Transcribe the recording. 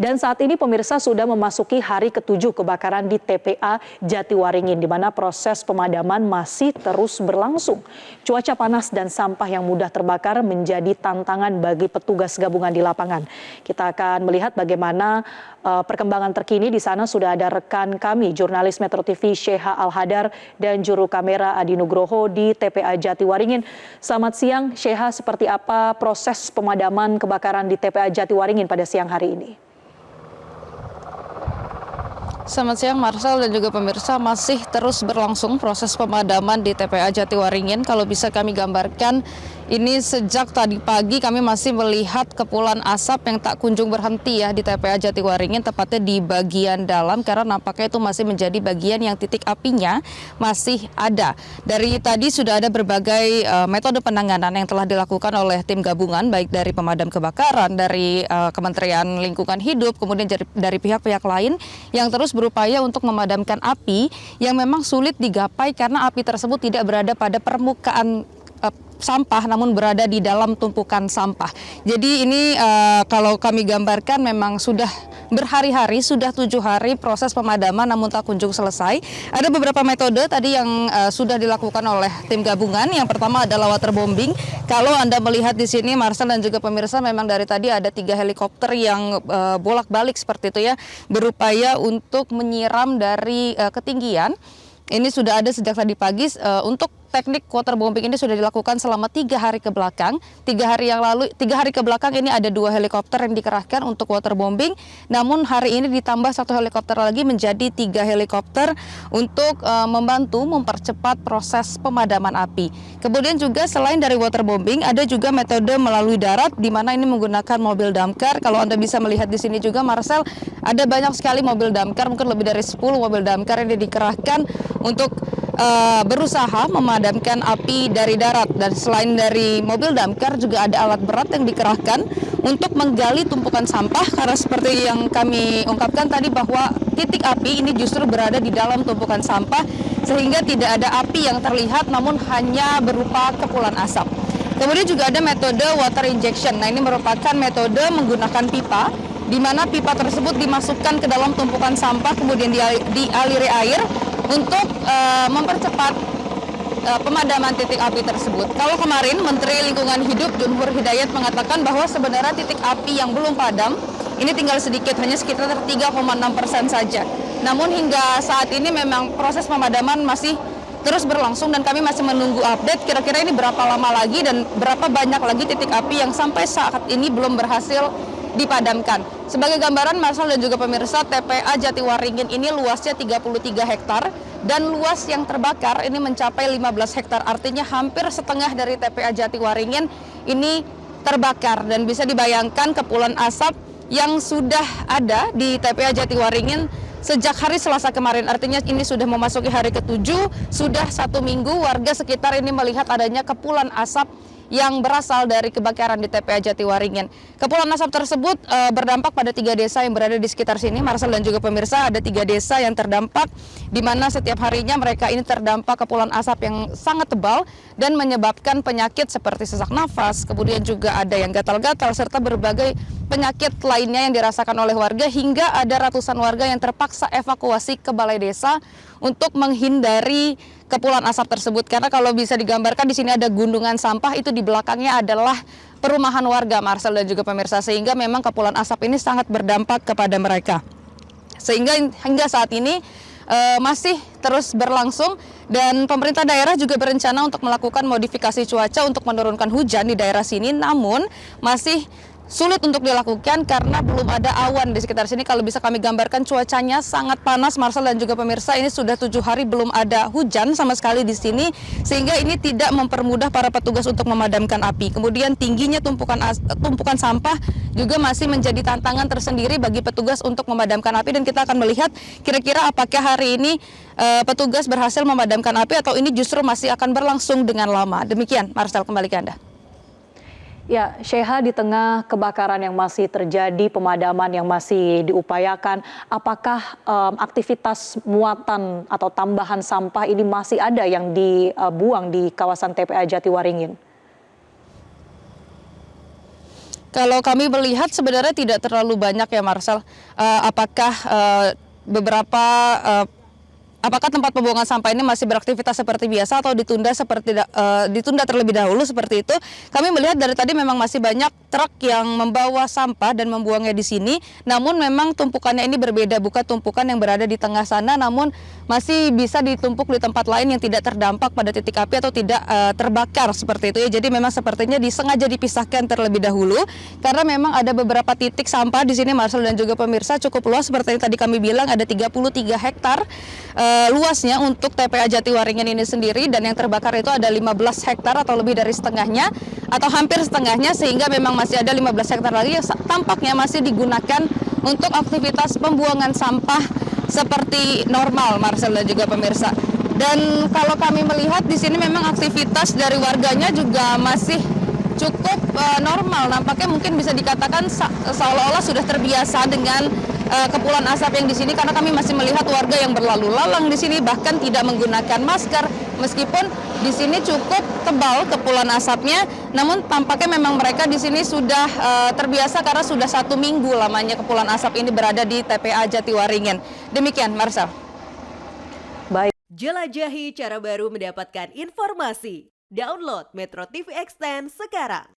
Dan saat ini pemirsa sudah memasuki hari ke-7 kebakaran di TPA Jatiwaringin, di mana proses pemadaman masih terus berlangsung. Cuaca panas dan sampah yang mudah terbakar menjadi tantangan bagi petugas gabungan di lapangan. Kita akan melihat bagaimana perkembangan terkini. Di sana sudah ada rekan kami, jurnalis Metro TV Sheha Al-Hadar dan juru kamera Adi Nugroho di TPA Jatiwaringin. Selamat siang, Sheha, seperti apa proses pemadaman kebakaran di TPA Jatiwaringin pada siang hari ini? Selamat siang Marcel dan juga pemirsa, masih terus berlangsung proses pemadaman di TPA Jatiwaringin. Kalau bisa kami gambarkan, ini sejak tadi pagi kami masih melihat kepulan asap yang tak kunjung berhenti ya di TPA Jatiwaringin, tepatnya di bagian dalam, karena nampaknya itu masih menjadi bagian yang titik apinya masih ada. Dari tadi sudah ada berbagai metode penanganan yang telah dilakukan oleh tim gabungan, baik dari pemadam kebakaran, dari Kementerian Lingkungan Hidup, kemudian dari pihak-pihak lain yang terus berupaya untuk memadamkan api yang memang sulit digapai karena api tersebut tidak berada pada permukaan sampah, namun berada di dalam tumpukan sampah. Jadi ini kalau kami gambarkan memang sudah berhari-hari, sudah 7 hari proses pemadaman namun tak kunjung selesai. Ada beberapa metode tadi yang sudah dilakukan oleh tim gabungan. Yang pertama adalah waterbombing. Kalau Anda melihat di sini, Marcel dan juga pemirsa, memang dari tadi ada 3 helikopter yang bolak-balik seperti itu ya, berupaya untuk menyiram dari ketinggian. Ini sudah ada sejak tadi pagi. Untuk teknik waterbombing ini sudah dilakukan selama 3 hari ke belakang. 3 hari ke belakang ini ada 2 helikopter yang dikerahkan untuk waterbombing. Namun hari ini ditambah 1 helikopter lagi menjadi 3 helikopter untuk membantu mempercepat proses pemadaman api. Kemudian juga selain dari waterbombing, ada juga metode melalui darat, di mana ini menggunakan mobil damkar. Kalau Anda bisa melihat di sini juga, Marcel, ada banyak sekali mobil damkar, mungkin lebih dari 10 mobil damkar yang dikerahkan untuk berusaha memadamkan api dari darat. Dan selain dari mobil damkar, juga ada alat berat yang dikerahkan untuk menggali tumpukan sampah, karena seperti yang kami ungkapkan tadi bahwa titik api ini justru berada di dalam tumpukan sampah, sehingga tidak ada api yang terlihat namun hanya berupa kepulan asap. Kemudian juga ada metode water injection. Nah, ini merupakan metode menggunakan pipa, di mana pipa tersebut dimasukkan ke dalam tumpukan sampah, kemudian dialiri air untuk mempercepat pemadaman titik api tersebut. Kalau kemarin Menteri Lingkungan Hidup Junhur Hidayat mengatakan bahwa sebenarnya titik api yang belum padam ini tinggal sedikit, hanya sekitar 3,6% saja. Namun hingga saat ini memang proses pemadaman masih terus berlangsung dan kami masih menunggu update kira-kira ini berapa lama lagi dan berapa banyak lagi titik api yang sampai saat ini belum berhasil dipadamkan. Sebagai gambaran, Marcel dan juga pemirsa, TPA Jatiwaringin ini luasnya 33 hektar dan luas yang terbakar ini mencapai 15 hektar. Artinya hampir setengah dari TPA Jatiwaringin ini terbakar, dan bisa dibayangkan kepulan asap yang sudah ada di TPA Jatiwaringin sejak hari Selasa kemarin. Artinya ini sudah memasuki hari ke-7, sudah 1 minggu warga sekitar ini melihat adanya kepulan asap yang berasal dari kebakaran di TPA Jatiwaringin. Kepulan asap tersebut berdampak pada 3 desa yang berada di sekitar sini. Marcel dan juga pemirsa, ada 3 desa yang terdampak, di mana setiap harinya mereka ini terdampak kepulan asap yang sangat tebal dan menyebabkan penyakit seperti sesak nafas, kemudian juga ada yang gatal-gatal, serta berbagai penyakit lainnya yang dirasakan oleh warga, hingga ada ratusan warga yang terpaksa evakuasi ke balai desa untuk menghindari kepulan asap tersebut. Karena kalau bisa digambarkan, di sini ada gunungan sampah, itu di belakangnya adalah perumahan warga, Marcel dan juga pemirsa, sehingga memang kepulan asap ini sangat berdampak kepada mereka. Sehingga hingga saat ini masih terus berlangsung, dan pemerintah daerah juga berencana untuk melakukan modifikasi cuaca untuk menurunkan hujan di daerah sini, namun masih sulit untuk dilakukan karena belum ada awan di sekitar sini. Kalau bisa kami gambarkan, cuacanya sangat panas, Marcel dan juga pemirsa. Ini sudah 7 hari belum ada hujan sama sekali di sini, sehingga ini tidak mempermudah para petugas untuk memadamkan api. Kemudian tingginya tumpukan sampah juga masih menjadi tantangan tersendiri bagi petugas untuk memadamkan api, dan kita akan melihat kira-kira apakah hari ini petugas berhasil memadamkan api atau ini justru masih akan berlangsung dengan lama. Demikian, Marcel, kembali ke Anda. Ya, Sheha, di tengah kebakaran yang masih terjadi, pemadaman yang masih diupayakan, apakah aktivitas muatan atau tambahan sampah ini masih ada yang dibuang di kawasan TPA Jatiwaringin? Kalau kami melihat sebenarnya tidak terlalu banyak ya Marcel. Apakah beberapa apakah tempat pembuangan sampah ini masih beraktivitas seperti biasa atau ditunda terlebih dahulu seperti itu? Kami melihat dari tadi memang masih banyak truk yang membawa sampah dan membuangnya di sini. Namun memang tumpukannya ini berbeda, bukan tumpukan yang berada di tengah sana, namun masih bisa ditumpuk di tempat lain yang tidak terdampak pada titik api atau tidak terbakar seperti itu ya. Jadi memang sepertinya disengaja dipisahkan terlebih dahulu karena memang ada beberapa titik sampah di sini Marcel dan juga pemirsa cukup luas seperti yang tadi kami bilang ada 33 hektar. Luasnya untuk TPA Jatiwaringin ini sendiri, dan yang terbakar itu ada 15 hektar atau lebih dari setengahnya atau hampir setengahnya, sehingga memang masih ada 15 hektar lagi yang tampaknya masih digunakan untuk aktivitas pembuangan sampah seperti normal Marcel dan juga pemirsa. Dan kalau kami melihat di sini memang aktivitas dari warganya juga masih cukup normal, nampaknya mungkin bisa dikatakan seolah-olah sudah terbiasa dengan kepulan asap yang di sini, karena kami masih melihat warga yang berlalu lalang di sini bahkan tidak menggunakan masker meskipun di sini cukup tebal kepulan asapnya, namun tampaknya memang mereka di sini sudah terbiasa karena sudah 1 minggu lamanya kepulan asap ini berada di TPA Jatiwaringin. Demikian Marcel. Baik. Jelajahi cara baru mendapatkan informasi. Download Metro TV Extend sekarang.